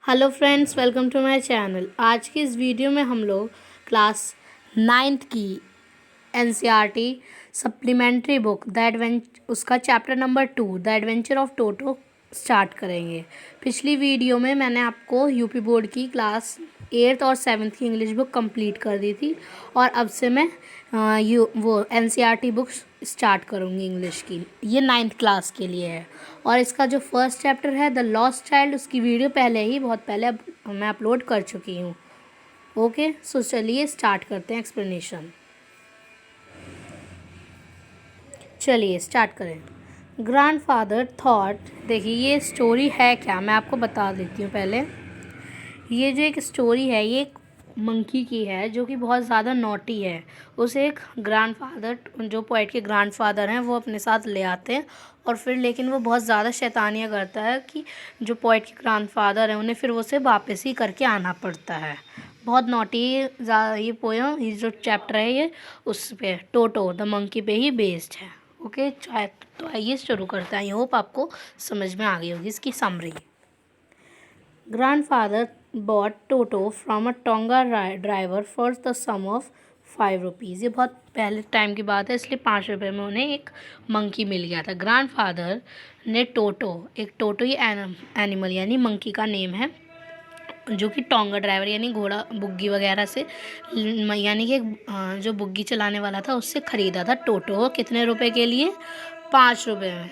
Hello friends, welcome to my channel. आज की इस वीडियो में हम लोग क्लास 9th की एनसीईआरटी सप्लीमेंट्री बुक उसका chapter number 2 the adventure of Toto start करेंगे। पिछली वीडियो में मैंने आपको यूपी बोर्ड की क्लास 8th और 7th की इंग्लिश बुक कंप्लीट कर दी थी और अब से मैं वो एनसीईआरटी बुक स्टार्ट करूँगी इंग्लिश की। ये 9th क्लास के लिए है और इसका जो फर्स्ट चैप्टर है द लॉस्ट चाइल्ड, उसकी वीडियो बहुत पहले मैं अपलोड कर चुकी हूँ। ओके, सो चलिए स्टार्ट करते हैं एक्सप्लेनेशन। चलिए स्टार्ट करें। ग्रैंडफादर थॉट, देखिए ये स्टोरी है क्या, मैं आपको बता देती हूँ पहले। ये जो एक स्टोरी है ये एक मंकी की है जो कि बहुत ज़्यादा नॉटी है। उसे एक ग्रैंडफादर, जो पोएट के ग्रैंडफादर हैं, वो अपने साथ ले आते हैं और फिर लेकिन वो बहुत ज़्यादा शैतानियाँ करता है कि जो पोएट के ग्रैंडफादर हैं उन्हें फिर उसे वापस ही करके आना पड़ता है। बहुत नॉटी ये पोएम, ये जो चैप्टर है ये उस पे टोटो द मंकी पे ही बेस्ड है। ओके, तो आइए शुरू करते हैं। आई होप आपको समझ में आ गई होगी इसकी summary. Grandfather bought Toto from a Tonga driver for the sum of 5 rupees। ये बहुत पहले टाइम की बात है, इसलिए 5 रुपये में उन्हें एक मंकी मिल गया था। ग्रैंडफादर ने टोटो ही एनिमल यानी मंकी का नेम है, जो कि टोंगा ड्राइवर यानी घोड़ा बुग्गी वगैरह से यानी कि जो बुग्गी चलाने वाला था उससे ख़रीदा था टोटो। कितने रुपए के लिए? 5 रुपये में।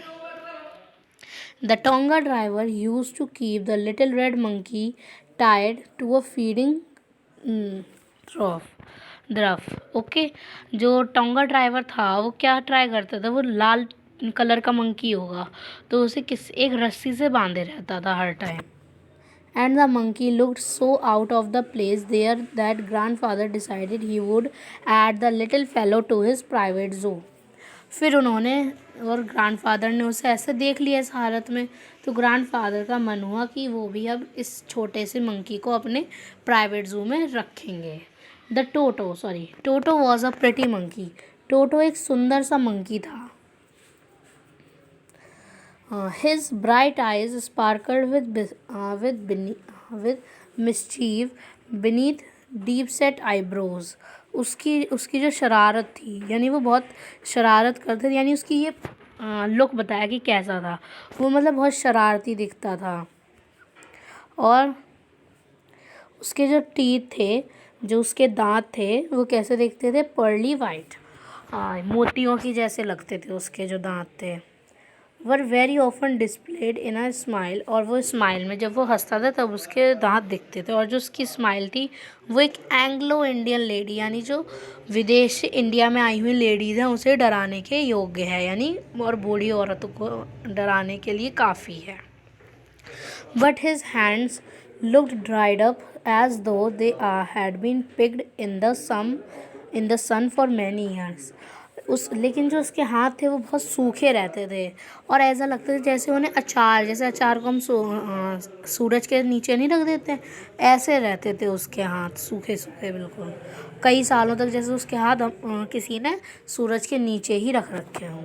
The Tonga driver used to keep the little red monkey tied to a feeding trough। Okay, जो टोंगा ड्राइवर था वो क्या ट्राई करता था, वो लाल कलर का मंकी होगा तो उसे एक रस्सी से बांधे रहता था हर time. And the monkey looked so out of the place there that grandfather decided he would add the little fellow to his private zoo। फिर उन्होंने और ग्रैंडफादर ने उसे ऐसे देख लिया इस हालत में, तो ग्रैंडफादर का मन हुआ कि वो भी अब इस छोटे से मंकी को अपने प्राइवेट जू में रखेंगे। Toto was a pretty monkey. Toto एक सुंदर सा मंकी था। His bright eyes sparkled with mischief beneath deep set eyebrows। उसकी जो शरारत थी, यानी वो बहुत शरारत करते थे, यानी उसकी ये लुक बताया कि कैसा था वो, मतलब बहुत शरारती दिखता था। और उसके जो टीथ थे, जो उसके दांत थे, वो कैसे दिखते थे? पर्ली वाइट, मोतियों की जैसे लगते थे उसके जो दांत थे। Were very often displayed in a smile, और वो स्माइल में जब वो हंसता था तब उसके दांत दिखते थे। और जो उसकी स्माइल थी वो एक एंग्लो इंडियन लेडी, यानी जो विदेश से इंडिया में आई हुई लेडीज़ हैं उसे डराने के योग्य है, यानी और बूढ़ी औरतों को डराने के लिए काफ़ी है। But his hands looked dried up as though they had been picked in the sun for many years. लेकिन जो उसके हाथ थे वो बहुत सूखे रहते थे और ऐसा लगता था जैसे उन्हें जैसे अचार को हम सूरज के नीचे नहीं रख देते, ऐसे रहते थे उसके हाथ, सूखे सूखे बिल्कुल, कई सालों तक जैसे उसके हाथ किसी ने सूरज के नीचे ही रख रखे हों।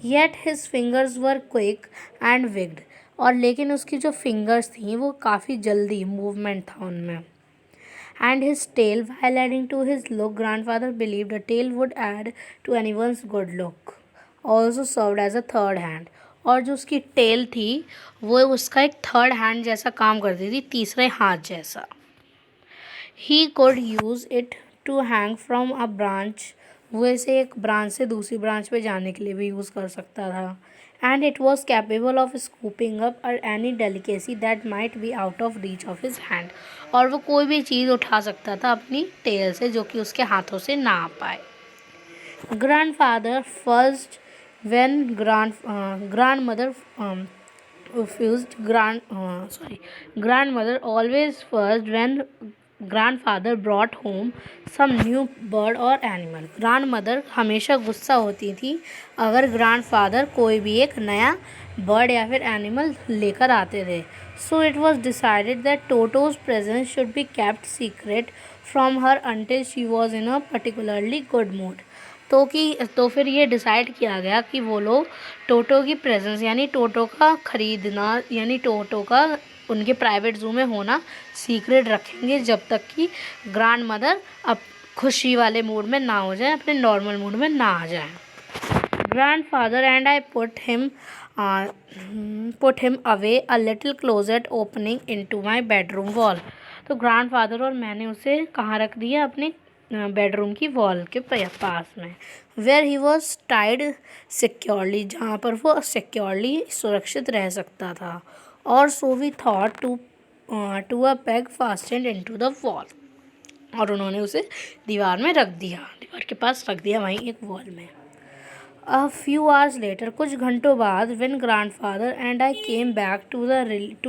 Yet his fingers were quick and विग्ड, और लेकिन उसकी जो फिंगर्स थी वो काफ़ी जल्दी मूवमेंट था उनमें। And his tail, while adding to his look, grandfather believed a tail would add to anyone's good look, also served as a third hand। और जो उसकी टेल थी वो उसका एक थर्ड हैंड जैसा काम करती थी, तीसरे हाथ जैसा। He could use it to hang from a branch, वो इसे एक ब्रांच से दूसरी ब्रांच पे जाने के लिए भी यूज़ कर सकता था। And it was capable of scooping up any delicacy that might be out of reach of his hand। और वो कोई भी चीज़ उठा सकता था अपनी टेल से जो कि उसके हाथों से ना आ पाए। Grandfather fussed when grandmother always fussed when grandfather brought home some new bird or animal। Grandmother हमेशा गुस्सा होती थी अगर ग्रैंडफादर कोई भी एक नया बर्ड या फिर एनिमल लेकर आते थे। So it was decided that टोटोज presence should be kept secret from her until she was in a particularly good mood. तो फिर ये डिसाइड किया गया कि वो लोग टोटो की प्रेजेंस यानी टोटो का ख़रीदना, यानी टोटो का उनके प्राइवेट ज़ू में होना सीक्रेट रखेंगे जब तक कि ग्रैंड मदर अब खुशी वाले मूड में ना हो जाए, अपने नॉर्मल मूड में ना आ जाए। Grandfather and I put him away a little closet opening into my bedroom wall. तो ग्रैंडफादर और मैंने उसे कहाँ रख दिया, अपने बेडरूम की वॉल के पास में। Where he was tied securely, जहाँ पर वो सिक्योरली सुरक्षित रह सकता था। और so we thought to a peg fastened into the wall, और उन्होंने उसे दीवार में रख दिया, दीवार के पास रख दिया, वहीं एक वॉल में। A few hours later, कुछ घंटों बाद, when grandfather and I came back to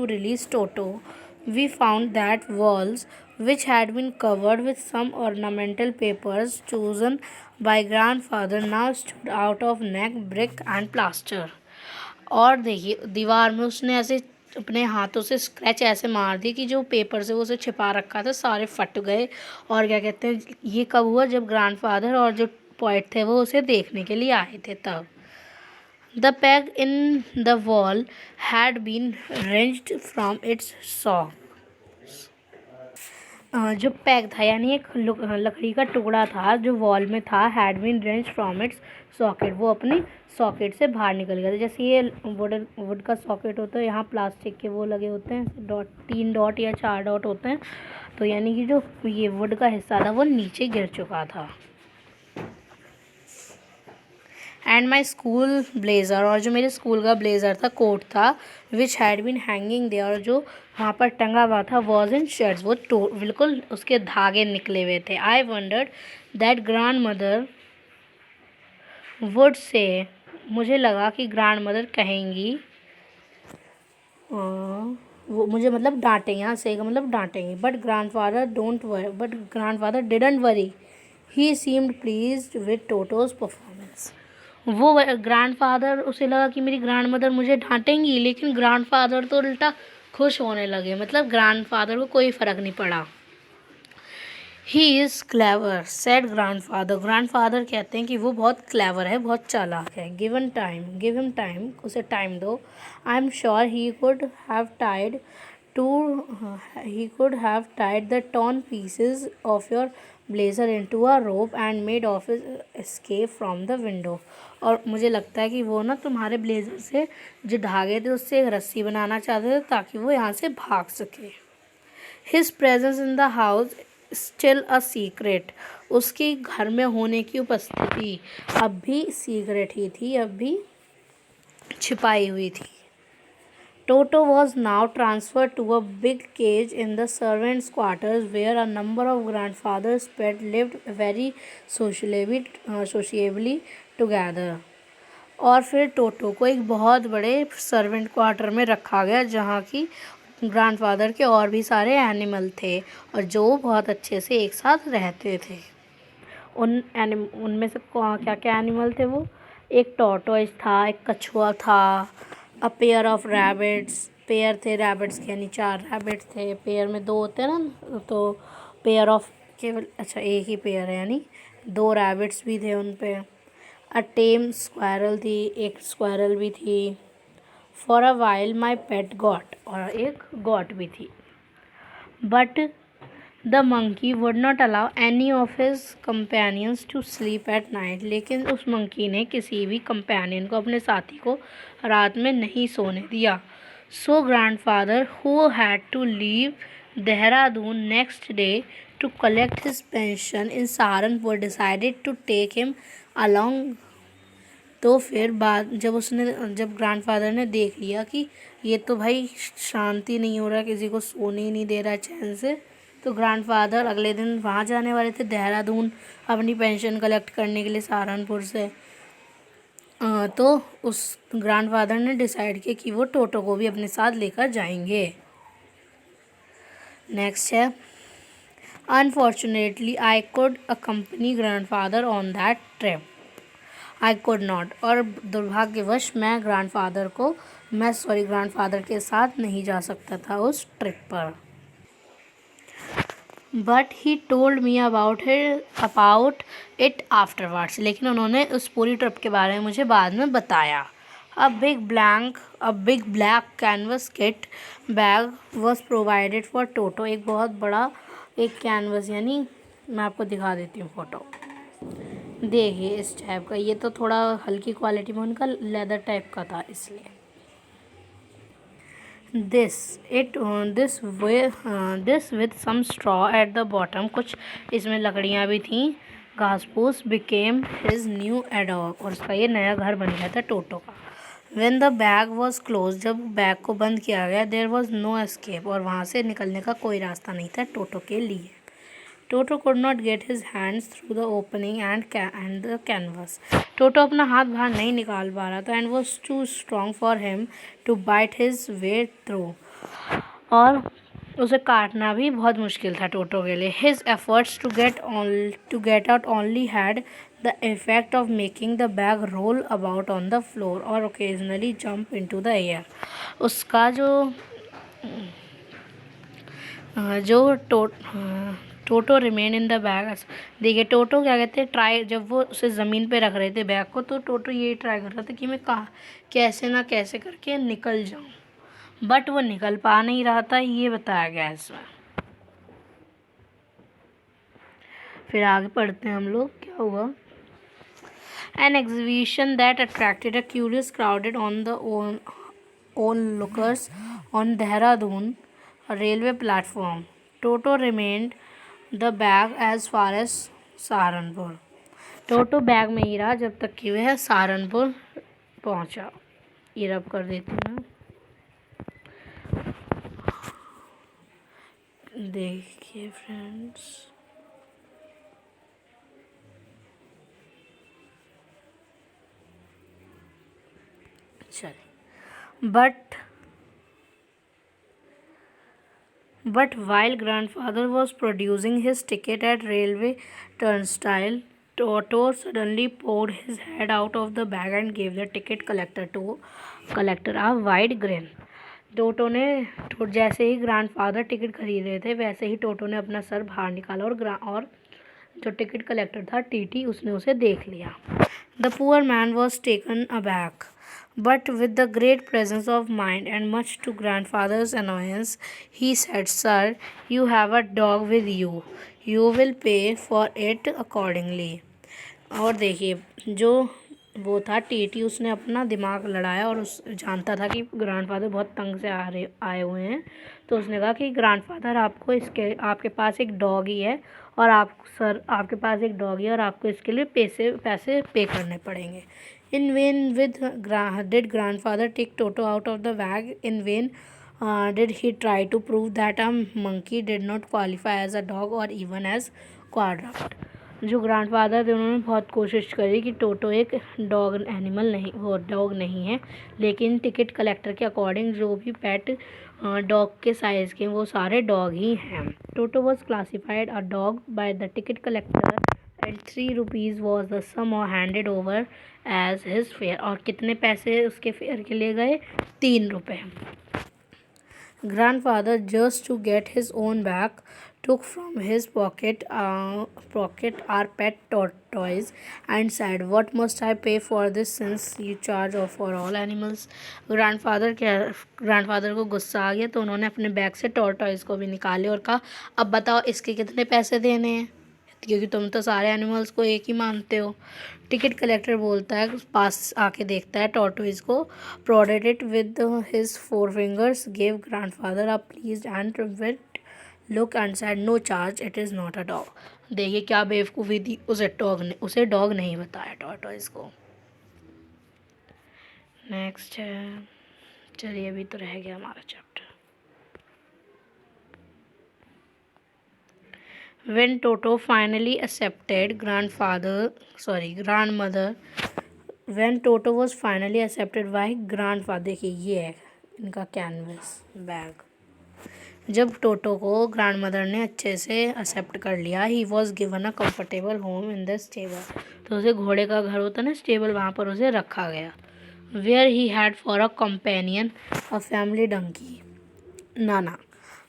release Toto, we found that walls, which had been covered with some ornamental papers chosen by grandfather, now stood out of neck, brick and plaster. और देखिए दीवार में उसने ऐसे अपने हाथों से scratch ऐसे मार दिए कि जो पेपर से वो उसे छिपा रखा था सारे फट गए। और क्या कहते हैं, ये कब हुआ, जब ग्रैंडफादर और जो पोएट थे वो उसे देखने के लिए आए थे तब। The peg in the wall had been wrenched from its sock. जो पैग था यानी एक लकड़ी का टुकड़ा था जो वॉल में था, had been wrenched from its socket, वो अपनी सॉकेट से बाहर निकल गया था। जैसे ये वुड का सॉकेट होता है, यहाँ प्लास्टिक के वो लगे होते हैं डॉट, 3 डॉट या 4 डॉट होते हैं, तो यानी कि जो ये वुड का हिस्सा था वो नीचे गिर चुका था। एंड माई स्कूल ब्लेज़र, और जो मेरे स्कूल का ब्लेज़र था, कोट था, which had been hanging there, जो वहाँ पर टंगा हुआ था, वॉज इन शेड्स, वो बिल्कुल उसके धागे निकले हुए थे। आई wandered that grand mother would say, मुझे लगा कि ग्रैंड मदर कहेंगी, वो मुझे मतलब डांटेंगे, यहाँ से मतलब डांटेंगे। But grandfather didn't worry, he seemed pleased with Toto's performance. वो ग्रैंडफादर, उसे लगा कि मेरी ग्रैंड मदर मुझे डांटेंगी, लेकिन ग्रैंडफादर तो उल्टा खुश होने लगे, मतलब ग्रैंडफादर को कोई फ़र्क नहीं पड़ा। He is clever said grandfather, grandfather कहते हैं कि वो बहुत क्लेवर है, बहुत चालाक है। गिव हिम टाइम, उसे टाइम दो। I am sure he could have tied the torn pieces of your blazer into a rope and made off his escape from the window। और मुझे लगता है कि वो ना तुम्हारे ब्लेजर से जो धागे थे उससे एक रस्सी बनाना चाहते थे ताकि वो यहाँ से भाग सके। His presence in the house still a secret, उसकी घर में होने की उपस्थिति अब भी सीक्रेट ही थी, अब भी छिपाई हुई थी। Toto was now transferred to a big cage in the servants' quarters where a number of grandfather's pets lived very sociably together। और फिर टोटो को एक बहुत बड़े सर्वेंट क्वार्टर में रखा गया जहाँ की ग्रैंडफादर के और भी सारे एनिमल थे और जो बहुत अच्छे से एक साथ रहते थे। उनमें से क्या क्या एनिमल थे वो, एक टॉर्टोइज था, एक कछुआ था, a pair of rabbits, pair थे रैबिट्स के यानी 4 रैबिट थे, पेयर में 2 होते हैं ना, तो पेयर ऑफ केवल अच्छा एक ही पेयर है यानी 2 रैबिट्स भी थे उन पे। अ टेम स्क्वायरल थी, एक स्क्वायरल भी थी। For a while my pet goat, और एक गॉट भी थी। But the monkey would not allow any of his companions to sleep at night, लेकिन उस मंकी ने किसी भी कंपेनियन को, अपने साथी को रात में नहीं सोने दिया। So grandfather who had to leave Dehradun next day to collect his pension in Saharanpur decided to take him along. तो फिर जब ग्रैंडफादर ने देख लिया कि ये तो भाई शांति नहीं हो रहा, किसी को सोने ही नहीं दे रहा चैन से, तो ग्रैंडफादर अगले दिन वहाँ जाने वाले थे देहरादून अपनी पेंशन कलेक्ट करने के लिए सहारनपुर से। तो उस ग्रैंडफादर ने डिसाइड किया कि वो टोटो को भी अपने साथ लेकर जाएंगे। नेक्स्ट है, unfortunately I could accompany grandfather on that trip, I could not, और दुर्भाग्यवश मैं ग्रैंडफादर के साथ नहीं जा सकता था उस ट्रिप पर। But he told me about it afterwards, लेकिन उन्होंने उस पूरी ट्रिप के बारे में मुझे बाद में बताया। A big black canvas kit bag was provided for Toto. एक बहुत बड़ा एक कैनवस, यानी मैं आपको दिखा देती हूँ फ़ोटो। देखिए इस टाइप का, ये तो थोड़ा हल्की क्वालिटी में उनका लेदर टाइप का था इसलिए। This with some straw at the bottom, कुछ इसमें लकड़ियाँ भी थीं, घास फूस, बिकेम हिज न्यू एडॉग, और उसका ये नया घर बन गया था टोटो का। When the bag was closed, जब बैग को बंद किया गया, there was no escape, और वहाँ से निकलने का कोई रास्ता नहीं था टोटो के लिए। Toto could not get his hands through the opening and the canvas. टोटो अपना हाथ बाहर नहीं निकाल पा रहा था, and was too strong for him to bite his way through. और उसे काटना भी बहुत मुश्किल था टोटो के लिए। His efforts to get out only had the effect of making the bag roll about on the floor or occasionally jump into the air. उसका टोटो रिमेन इन द बैग। देखिए टोटो क्या कहते हैं, ट्राई, जब वो उसे ज़मीन पे रख रहे थे बैग को, तो टोटो यही ट्राई कर रहा था कि मैं कैसे ना कैसे करके निकल जाऊं, बट वो निकल पा नहीं रहा था, ये बताया गया इसमें। फिर आगे पढ़ते हैं हम लोग, क्या हुआ। An exhibition that attracted a curious crowd onlookers on Dehradun railway platform. Toto remained the bag as far as Saharanpur. Toto bag में ही रहा जब तक कि वह सहारनपुर पहुंचा। ये रब कर देती हूँ, देखिए फ्रेंड्स, चलिए। But while grandfather was producing his ticket at railway turnstile, Toto suddenly poured his head out of the bag and gave the ticket collector a wide grin. टोटो ने जैसे ही ग्रैंडफादर टिकट खरीद रहे थे, वैसे ही टोटो ने अपना सर बाहर निकाला और जो टिकट कलेक्टर था टीटी, उसने उसे देख लिया। The poor man was taken aback, but with the great presence of mind and much to grandfather's annoyance, he said, "Sir, you have a dog with you. You will pay for it accordingly." और देखिए जो वो था TT, उसने अपना दिमाग लड़ाया और उस जानता था कि ग्रैंडफादर बहुत तंग से आए हुए हैं, तो उसने कहा कि ग्रैंडफादर आपके पास एक डॉग ही है, और आपके पास एक डॉग है और आपको इसके लिए पैसे पे करने पड़ेंगे। In vain did grandfather take Toto out of the bag. In vain did he try to prove that a monkey did not qualify as a dog or even as quadruped. जो ग्रैंडफादर थे उन्होंने बहुत कोशिश करी कि टोटो एक dog नहीं है, लेकिन टिकट कलेक्टर के अकॉर्डिंग जो भी पेट डॉग के साइज़ के वो सारे डॉग ही हैं। Toto was classified a dog by the ticket collector and 3 rupees was the sum और handed over as his fare. और कितने पैसे उसके फेयर के लिए गए? 3 रुपये। Grandfather, just to get his own back, took from his pocket our pet tortoise and said, "What must I pay for this since you charge for all animals?" Grandfather को गुस्सा आ गया, तो उन्होंने अपने बैग से टॉर्टॉइज को भी निकाले और कहा, अब बताओ इसके कितने पैसे देने हैं, क्योंकि तुम तो सारे एनिमल्स को एक ही मानते हो। टिकट कलेक्टर बोलता है, पास आके देखता है टॉर्टोइज को, prodded it with his 4 fingers, gave grandfather a pleased and wit look and said, "no charge, it is not a dog." देखिए क्या बेवकूफ़ी थी, उसे डॉग नहीं बताया टॉर्टोइज को। नेक्स्ट है, चलिए अभी तो रह गया हमारा chapter. When Toto finally accepted grandmother, when Toto was finally accepted by grandfather, देखिए ये है इनका कैनवस बैग। जब टोटो को ग्रैंडमदर ने अच्छे से एक्सेप्ट कर लिया, he was given a comfortable home in the stable, तो उसे घोड़े का घर होता ना स्टेबल, वहाँ पर उसे रखा गया। Where he had for a companion a family donkey, Nana,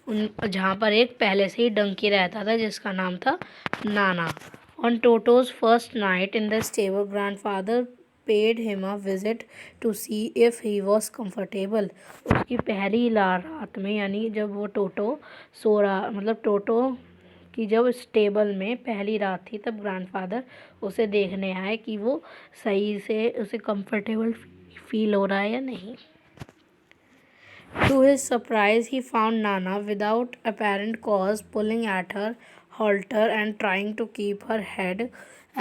जहाँ पर एक पहले से ही डंकी रहता था जिसका नाम था Nana. On Toto's first night in the stable, grandfather paid him a visit to see if he was comfortable. उसकी पहली रात में, यानी जब वो टोटो सो रहा, मतलब टोटो कि जब स्टेबल में पहली रात थी, तब ग्रैंडफादर उसे देखने आए कि वो सही से उसे कंफर्टेबल फील हो रहा है या नहीं। To his surprise he found Nana without apparent cause pulling at her halter and trying to keep her head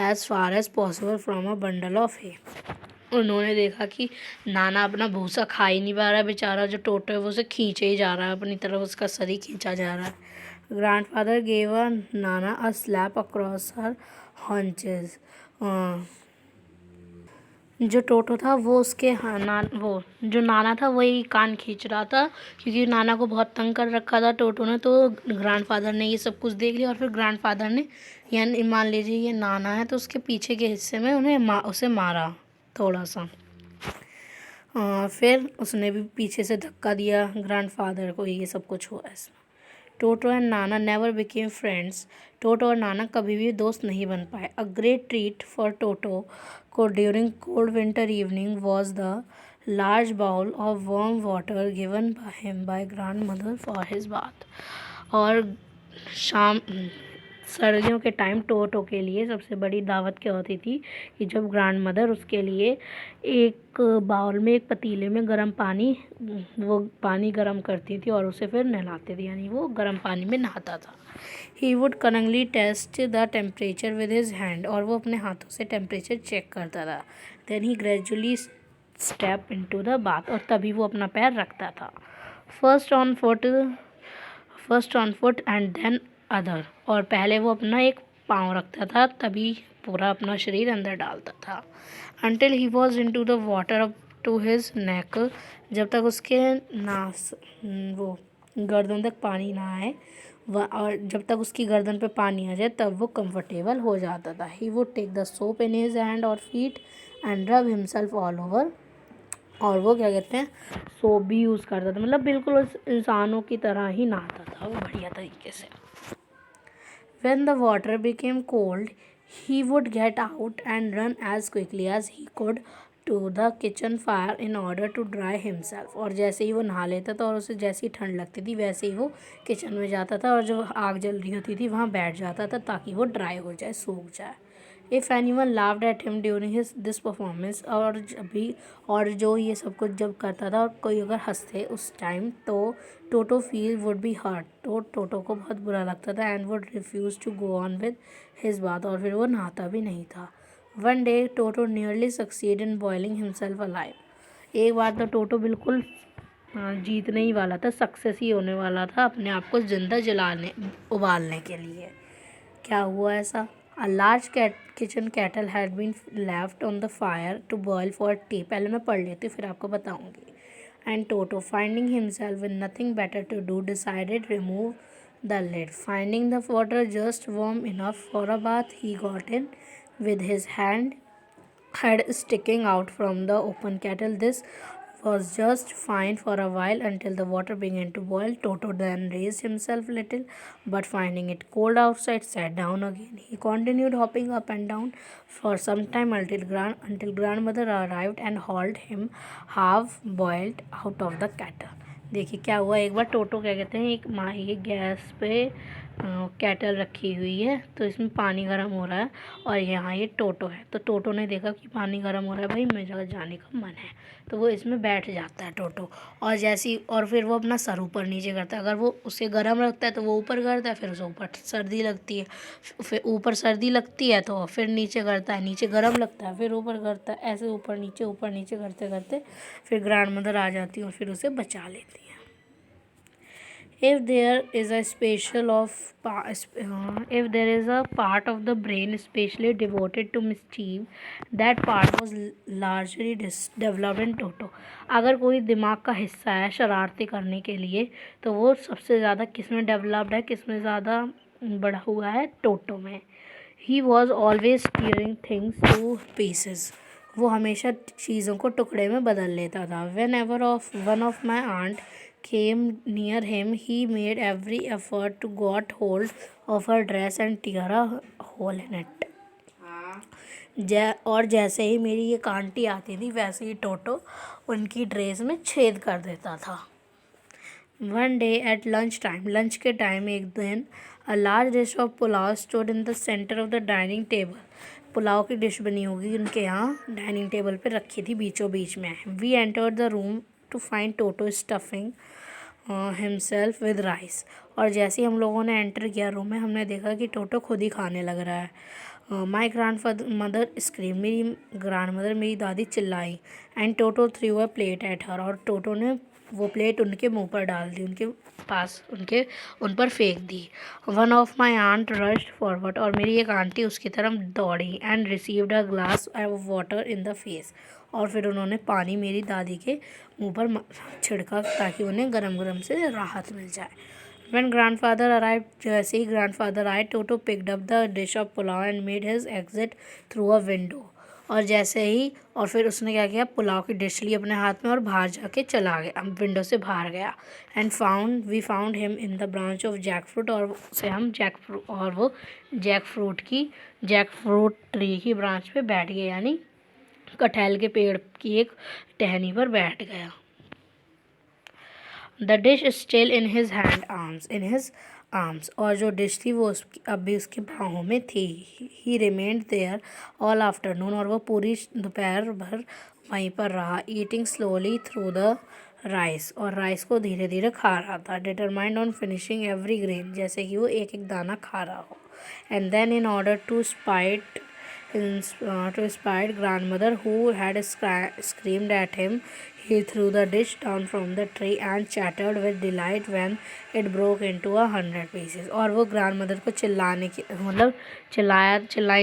as far as possible from a bundle of hay। उन्होंने देखा कि नाना अपना भूसा खा ही नहीं पा रहा है, बेचारा जो टोटो है वो उसे खींचे ही जा रहा है, अपनी तरफ उसका शरीर खींचा जा रहा है। Grandfather gave a Nana a slap across her haunches। जो टोटो था वो उसके वो जो नाना था वही कान खींच रहा था, क्योंकि नाना को बहुत तंग कर रखा था टोटो ने। तो ग्रैंडफादर ने ये सब कुछ देख लिया और फिर ग्रैंडफादर ने, यानी मान लीजिए ये नाना है, तो उसके पीछे के हिस्से में उसे मारा थोड़ा सा। फिर उसने भी पीछे से धक्का दिया ग्रैंडफादर को। ये सब कुछ हुआ इसमें। Toto and Nana never became friends. Toto और नाना कभी भी दोस्त नहीं बन पाए। A great treat for Toto को during cold winter evening was the large bowl of warm water given by him by grandmother for his bath. और शाम सर्दियों के टाइम टोटो के लिए सबसे बड़ी दावत क्या होती थी कि जब ग्रैंड मदर उसके लिए एक बाउल में, एक पतीले में गर्म पानी, वो पानी गर्म करती थी और उसे फिर नहलाती थी, यानी वो गर्म पानी में नहाता था। He would cunningly test the temperature with his hand. और वो अपने हाथों से टेम्परेचर चेक करता था। Then he gradually step into the bath. और तभी वो अपना पैर रखता था। First on foot and then other. और पहले वो अपना एक पाँव रखता था, तभी पूरा अपना शरीर अंदर डालता था। Until he was into the water up to his neck. जब तक उसके वो गर्दन तक पानी ना आए, और जब तक उसकी गर्दन पे पानी आ जाए तब वो कंफर्टेबल हो जाता था। He would take the soap in his hand और feet and rub himself all over. और वो क्या कहते हैं, सोप भी यूज़ करता था, मतलब बिल्कुल उस इंसानों की तरह ही नहाता था वो बढ़िया तरीके से। When the water became cold, he would get out and run as quickly as he could to the kitchen fire in order to dry himself। और जैसे ही वो नहा लेता था और उसे जैसे ही ठंड लगती थी, वैसे ही वो किचन में जाता था और जो आग जल रही होती थी वहाँ बैठ जाता था ताकि वो ड्राई हो जाए, सूख जाए। If anyone laughed at him during this performance. और जो ये सब कुछ जब करता था और कोई अगर हंसते उस टाइम, तो Toto feel would be hurt. तो टोटो को बहुत बुरा लगता था and would refuse to go on with his bath. और फिर वो नहाता भी नहीं था। One day Toto nearly succeed in boiling himself alive. एक बार तो टोटो बिल्कुल जीतने ही वाला था, सक्सेस ही होने वाला था अपने आप को ज़िंदा उबालने के लिए। क्या हुआ ऐसा? A large kitchen kettle had been left on the fire to boil for tea। पहले मैं पढ़ लेती हूँ फिर आपको बताऊँगी। And Toto, finding himself with nothing better to do, decided remove the lid. Finding the water just warm enough for a bath, he got in with his head sticking out from the open kettle. This was just fine for a while until the water began to boil. Toto then raised himself a little, but finding it cold outside, sat down again. He continued hopping up and down for some time until grandmother arrived and hauled him half boiled out of the kettle। देखिए क्या हुआ, एक बार टोटो क्या कहते हैं, ये gas पे cattle रखी हुई है, तो इसमें पानी गर्म हो रहा है और यहाँ ये टोटो है। तो टोटो ने देखा कि पानी गर्म हो रहा है, भाई मेरा जाने का मन है, तो वो इसमें बैठ जाता है टोटो। और फिर वो अपना सर ऊपर नीचे करता है। अगर वो उसे गर्म रखता है तो वो ऊपर करता है, फिर उसे ऊपर सर्दी लगती है, फिर ऊपर सर्दी लगती है तो फिर नीचे करता है, नीचे गर्म लगता है फिर ऊपर करता है, ऐसे ऊपर नीचे करते करते फिर ग्रैंड मदर आ जाती है और फिर उसे बचा लेती है। If there is a part of the brain especially devoted to mischief, that part was largely developed in Toto। अगर कोई दिमाग का हिस्सा है शरारती करने के लिए, तो वो सबसे ज़्यादा किस में डेवलप्ड है, किस में ज़्यादा बढ़ा हुआ है, टोटो में। He was always tearing things to pieces। वो हमेशा चीज़ों को टुकड़े में बदल लेता था। Whenever one of my aunt came near him, he made every effort to got hold of her dress and tear a hole in it। और जैसे ही मेरी एक आंटी आती थी वैसे ही टोटो उनकी ड्रेस में छेद कर देता था। One day at lunch time, lunch के टाइम एक दिन, a large dish of pulao stood in the centre of the dining table. Pulao की डिश बनी होगी उनके यहाँ डाइनिंग टेबल पे रखी थी बीचों बीच में। We entered the room to find Toto stuffing himself with rice. और जैसे ही हम लोगों ने एंटर किया रूम में, हमने देखा कि टोटो खुद ही खाने लग रहा है। माई ग्रैंड मदर स्क्रीम, मेरी ग्रैंड मदर, मेरी दादी चिल्लाई। And Toto through a plate at her, और टोटो ने वो प्लेट उनके मुंह पर डाल दी, उनके पास उन पर फेंक दी। One of my aunt rushed forward, और मेरी एक आंटी उसकी तरफ दौड़ी। And received a glass of water in the face, और फिर उन्होंने पानी मेरी दादी के मुंह पर छिड़का ताकि उन्हें गरम गरम से राहत मिल जाए। When grandfather arrived, जैसे ही grandfather आए, टोटो picked up the dish of pulao and made his exit through a window। और जैसे ही, और फिर उसने क्या किया, पुलाव की डिश ली अपने हाथ में और बाहर जाके चला गया, विंडो से बाहर गया। And we found him in the branch of jackfruit, और उसे हम वो जैक फ्रूट ट्री की ब्रांच पे बैठ गए, यानी कटहल के पेड़ की एक टहनी पर बैठ गया। The dish still in his arms, और जो डिश थी वो अब भी उसकी बाहों में थी। He remained there all afternoon, और वो पूरी दोपहर भर वहीं पर रहा। Eating slowly through the rice, और राइस को धीरे धीरे खा रहा था। Determined on finishing every grain, जैसे कि वो एक एक दाना खा रहा हो। And then in order to spite grandmother who had screamed at him, he threw the dish down from the tree and chattered with delight when it broke into 100 pieces। और वो grandmother को चिल्लाई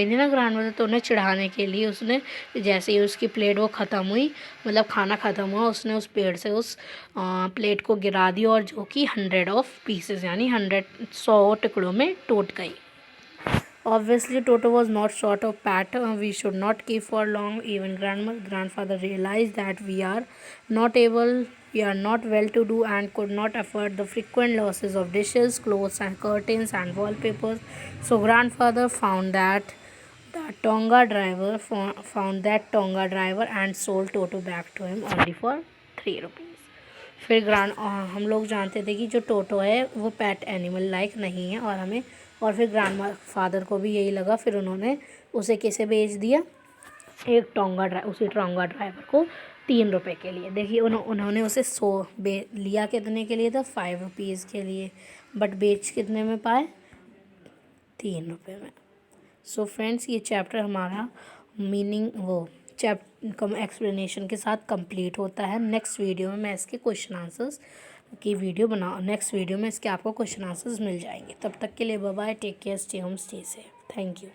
थी ना grandmother, तो उन्हें चिढ़ाने के लिए उसने, जैसे ही उसकी प्लेट वो ख़त्म हुई, मतलब खाना ख़त्म हुआ, उसने उस पेड़ से उस प्लेट को गिरा दी, और जो कि 100 pieces यानी 100 टुकड़ों में टूट गई। Obviously, Toto was not short of pat. We should not keep for long. Even grandfather realized that we are not well-to-do and could not afford the frequent losses of dishes, clothes, and curtains and wallpapers. So grandfather found that Tonga driver and sold Toto back to him only for 3 rupees. फिर हम लोग जानते थे कि जो टोटो है वो pet animal like नहीं है, और फिर ग्रैंडफादर को भी यही लगा। फिर उन्होंने उसे किसे बेच दिया, उसी टोंगा ड्राइवर को 3 रुपये के लिए। देखिए उन्होंने उसे लिया कितने के लिए था, 5 रुपीज़ के लिए, बट बेच कितने में पाए, 3 रुपये में। सो फ्रेंड्स, ये चैप्टर हमारा एक्सप्लेनेशन के साथ कंप्लीट होता है। नेक्स्ट वीडियो में मैं इसके क्वेश्चन आंसर्स की नेक्स्ट वीडियो में इसके आपको क्वेश्चन आंसर्स मिल जाएंगे। तब तक के लिए bye bye, take care, stay home, stay safe, thank you.